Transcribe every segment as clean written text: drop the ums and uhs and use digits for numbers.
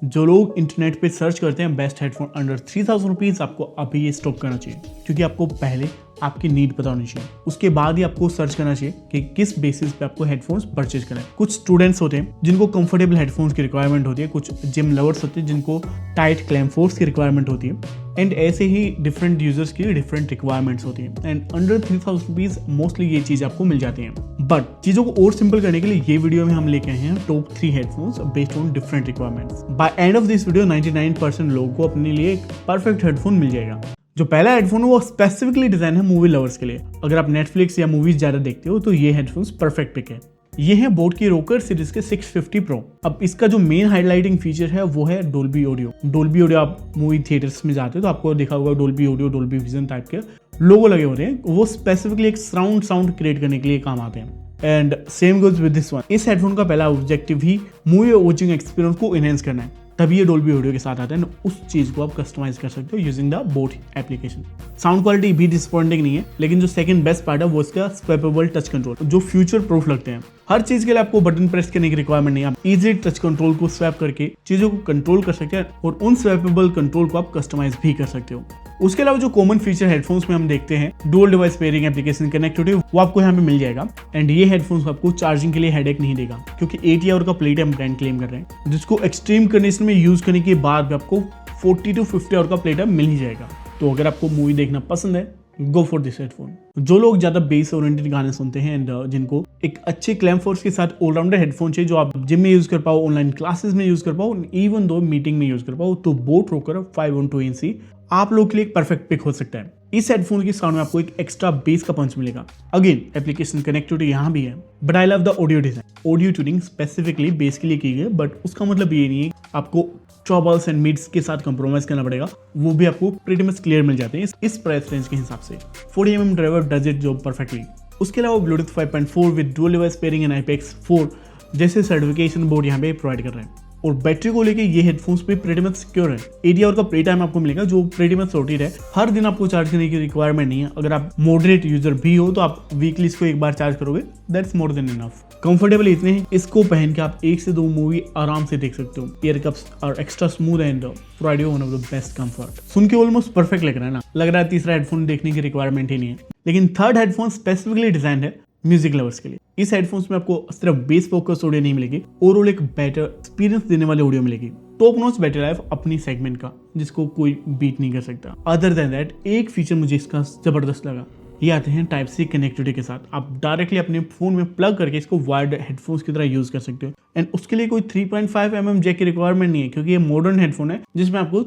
जो लोग इंटरनेट पे सर्च करते हैं बेस्ट हेडफोन अंडर 3000 रुपीज़, आपको अभी ये स्टॉप करना चाहिए, क्योंकि आपको पहले आपकी नीड पता होनी चाहिए, उसके बाद ही आपको सर्च करना चाहिए कि किस बेसिस पे आपको हेडफोन्स परचेज करना है। कुछ स्टूडेंट्स होते हैं जिनको कंफर्टेबल हेडफोन्स की रिक्वायरमेंट होती है, कुछ जिम लवर्स होते हैं जिनको टाइट क्लैम फोर्स की रिक्वायरमेंट होती है, एंड ऐसे ही डिफरेंट यूजर्स की डिफरेंट रिक्वायरमेंट्स होती हैं। एंड अंडर 3000 रुपीज़ मोस्टली ये चीज़ आपको मिल जाती है। बट चीज़ों को और सिंपल करने के लिए ये वीडियो में हम लेके आए हैं top 3 headphones based on different requirements. By end of this video 99% लोगों को अपने लिए एक परफेक्ट हेडफोन मिल जाएगा। जो पहला हेडफोन है वो स्पेसिफिकली डिजाइन है मूवी लवर्स के लिए। अगर आप नेटफ्लिक्स या मूवीज ज्यादा देखते हो तो ये हेडफोन्स परफेक्ट पिक है। ये है बोट की रोकर सीरीज के 650 प्रो। अब इसका जो मेन हाईलाइटिंग फीचर है वो है डोल्बी ऑडियो। डोल्बी ऑडियो, आप मूवी थिएटर्स में जाते हो तो आपको देखा होगा Dolby audio, Dolby vision type के लोगो लगे होते हैं, वो स्पेसिफिकली एक सराउंड साउंड क्रिएट करने के लिए काम आते हैं। And same goes with this one. इस हेडफोन का पहला ऑब्जेक्टिव ही मूवी वॉचिंग एक्सपीरियंस को एनहेंस करना है, तभी ये डोल्बी ऑडियो के साथ आता है। उस चीज को आप कस्टमाइज कर सकते हो using the boat application. Sound quality भी डिसअपॉइंटिंग नहीं है, लेकिन जो सेकंड बेस्ट पार्ट है वो इसका स्वैपेबल टच कंट्रोल, जो फ्यूचर प्रूफ लगते हैं। हर चीज के लिए आपको बटन प्रेस करने की रिक्वायरमेंट नहीं है, आप इजीली टच कंट्रोल को स्वैप करके चीजों को कंट्रोल कर सकते हैं और उन स्वैपेबल कंट्रोल को आप कस्टमाइज भी कर सकते हो। उसके अलावा जो कॉमन फीचर हेडफोन्स में हम देखते हैं, dual device pairing application connectivity, वो आपको यहाँ पे मिल जाएगा। एंड ये हेडफोन्स आपको चार्जिंग के लिए हेडेक नहीं देगा, क्योंकि 80 आवर का प्ले टाइम ब्रांड क्लेम कर रहे हैं, जिसको एक्सट्रीम कंडीशन में यूज करने के बाद भी आपको 40 to 50 आवर का प्ले टाइम मिल ही जाएगा। तो अगर आपको मूवी देखना पसंद है, गो फॉर दिस हेडफोन। जो लोग ज्यादा बेस ओरिएंटेड गाने सुनते हैं एंड जिनको एक अच्छे क्लैम फोर्स के साथ ऑलराउंडर हेडफोन चाहिए, जो आप जिम में यूज कर पाओ, ऑनलाइन क्लासेस में यूज कर पाओ, इवन दो मीटिंग में यूज कर पाओ, तो बोट रोकर 512 NC आप लोग के लिए एक परफेक्ट पिक हो सकता है। इस हेडफोन की साउंड में आपको एक एक्स्ट्रा बेस का पंच मिलेगा। अगेन एप्लीकेशन कनेक्टिविटी यहाँ भी है, but I love the audio design. Audio tuning specifically base के लिए की गई है, बट उसका मतलब ये नहीं है आपको ट्रबल्स एंड मिड्स के साथ कंप्रोमाइज करना पड़ेगा, वो भी आपको प्रीटी मच क्लियर मिल जाते हैं इस प्राइस रेंज के हिसाब से। 40 mm driver does it job perfectly. उसके अलावा Bluetooth 5.4 with dual device pairing and IPX4 जैसे सर्टिफिकेशन बोर्ड यहाँ पे प्रोवाइड कर रहे हैं। और बैटरी को लेके ये हेडफोन्स पे प्रीटी मच सिक्योर है। 80 आवर का प्ले टाइम आपको मिलेगा, जो प्रीटी मच सॉर्टेड है। हर दिन आपको चार्ज करने की रिक्वायरमेंट नहीं है। अगर आप मॉडरेट यूजर भी हो तो आप वीकली इसको एक बार चार्ज करोगे, that's more than enough. Comfortable इतने हैं, इसको पहन के आप 1 से 2 मूवी आराम से देख सकते हो। ईयर कप्स और extra smooth and provide one of the best comfort. सुन के ऑलमोस्ट परफेक्ट लग रहा है ना, लग रहा है तीसरा हेडफोन देखने की रिक्वायरमेंट ही नहीं है। लेकिन थर्ड हेडफोन स्पेसिफिकली डिजाइन है म्यूजिक लवर्स के लिए। इस हेडफोन्स में आपको सिर्फ बेस फोकस ऑडियो नहीं मिलेगी, ओवरऑल एक बेटर एक्सपीरियंस देने वाली ऑडियो मिलेगी। टॉप नॉच बैटरी लाइफ अपनी सेगमेंट का, जिसको कोई बीट नहीं कर सकता। अदर देन दैट, एक फीचर मुझे इसका जबरदस्त लगा, ये आते हैं टाइप सी कनेक्टिविटी के साथ। आप डायरेक्टली अपने फोन में प्लग करके इसको वायर्ड हेडफोन्स की तरह यूज कर सकते हो। एंड उसके लिए कोई 3.5 mm जैक की रिक्वायरमेंट नहीं है, क्योंकि ये मॉडर्न हेडफोन है जिसमें आपको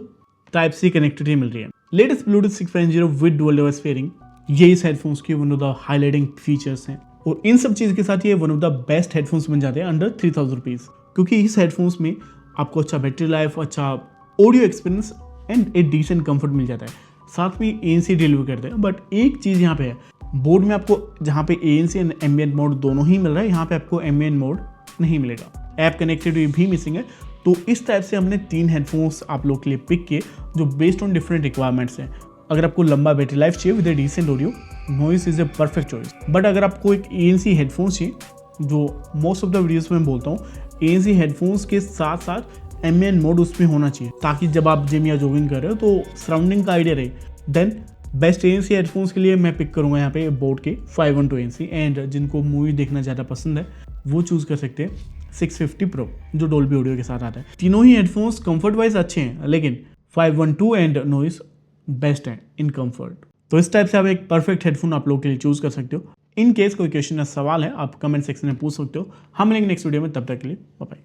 टाइप सी कनेक्टिविटी मिल रही है। Latest Bluetooth 6.0 with dual device pairing, ये इस हेडफोन्स की one of the highlighting features हैं। और इन सब चीज के साथ ये one of the best headphones बन जाते हैं अंडर 3000 रुपीज, क्योंकि इस हेडफोन्स में आपको अच्छा बैटरी लाइफ, अच्छा audio experience and a decent comfort मिल जाता है। साथ में ANC डिलीवर करते हैं। बट एक चीज यहाँ पे है, बोर्ड में आपको जहाँ पे ANC एंड एम्बिएंट मोड दोनों ही मिल रहा है, यहाँ पे आपको एम्बिएंट मोड नहीं मिलेगा। ऐप कनेक्टिविटी भी मिसिंग है। तो इस टाइप से हमने 3 हेडफोन्स आप लोग के लिए पिक किए, जो बेस्ड ऑन डिफरेंट रिक्वायरमेंट्स हैं। अगर आपको लंबा बैटरी लाइफ चाहिए with a decent audio, Noise is a perfect choice. But अगर आपको एक ANC हेडफोन्स चाहिए, जो मोस्ट ऑफ द वीडियोस में बोलता हूँ, ANC हेडफोन्स के साथ साथ एम्बिएंट मोड उसमें होना चाहिए, ताकि जब आप जिम या जॉगिंग कर रहे हो तो सराउंडिंग का आइडिया रहे। देन बेस्ट ANC हेडफोन्स के लिए मैं पिक करूंगा यहाँ पे बोट के 512 NC। एंड जिनको मूवी देखना ज़्यादा पसंद है वो चूज कर सकते हैं 650 प्रो, जो डोल्बी ऑडियो के साथ आता है। तीनों ही हेडफोन्स कंफर्ट वाइज अच्छे हैं, लेकिन 512 एंड नॉइस बेस्ट है इन कंफर्ट। तो इस टाइप से आप एक परफेक्ट हेडफोन आप लोग के लिए चूज कर सकते हो। इन केस कोई क्वेश्चन या सवाल है, आप कमेंट सेक्शन में पूछ सकते हो। हम मिलेंगे नेक्स्ट वीडियो में, तब तक के लिए बाय बाय।